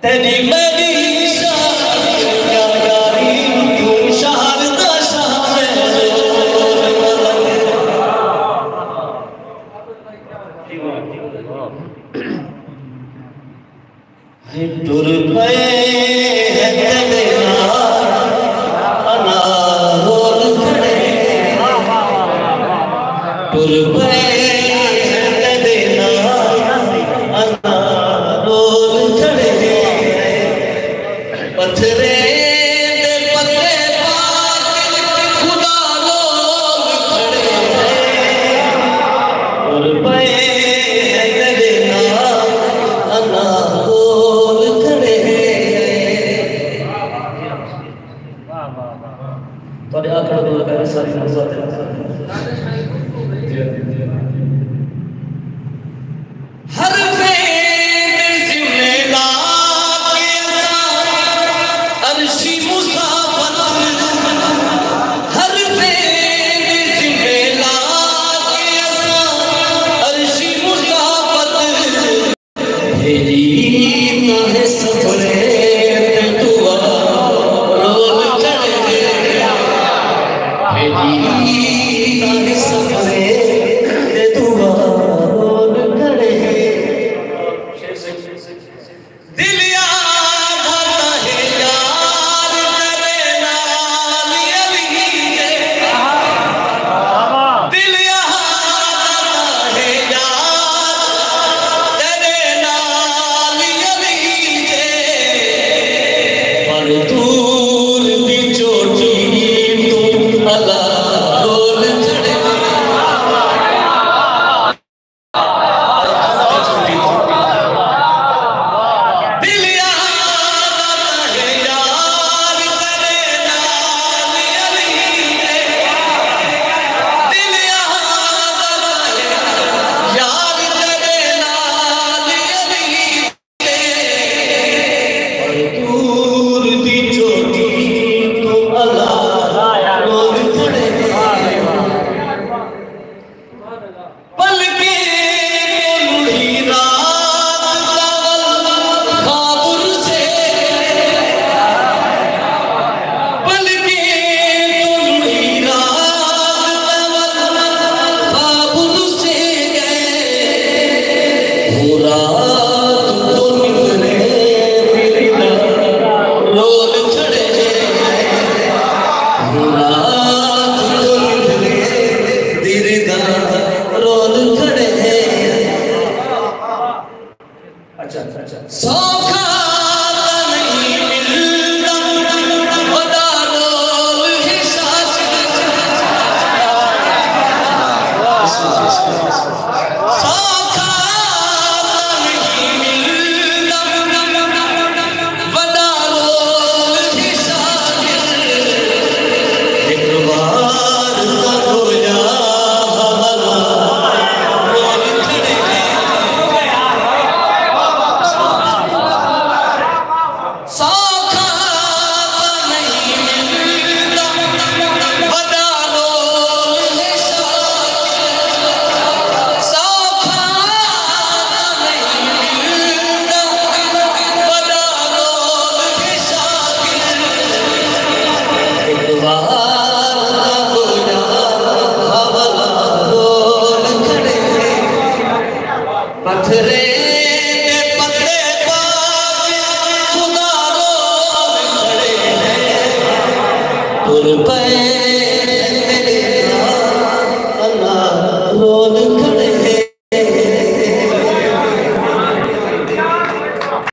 तेरी मेरी टुर पे अनारोल खड़े टुर पे अनारोल खड़े पत्थरे पत्ते खुदा लोग खड़े टुर पे अनारोल खड़े थोड़े आखिर में लगा सारी नज़र हर फेर जिम्मेदार के अर्शी मुसाफर हर फेर जिम्मेदार के अर्शी मुसाफर भेजी ना है सफरे दुआ रोल खड़े भेजी ना है सफरे दुआ रोल खड़े दिल याद आता है यार तेरे नाल अली के दिल याद आता है यार तेरे नाल अली के पर दूर दी चोटी तुम अला रोल खड़े दिल याद आता है यार तेरे नाल अली के दिल याद आता है यार तेरे नाल अली के और दूर दी चोटी तो अला रोल खड़े पल के कोलुड़ी रात खाबुर से पल के कोलुड़ी रात खाबुर से गए वो रात तो निकले दिल रोल खड़े वो रात तो निकले दिल रोल खड़े अच्छा सौखा नहीं मिलना बता रोल हिसाब सौखा नहीं मिलना बता रोल हिसाब एक बार तो हो जा हमारा रोल खड़े सौखा नहीं मिलना बता रोल हिसाब सौखा नहीं मिलना बता रोल हिसाब एक बार हो जा हमारा रोल खड़े पत्थरे पत्ते खुदा रोल खड़े टुर पे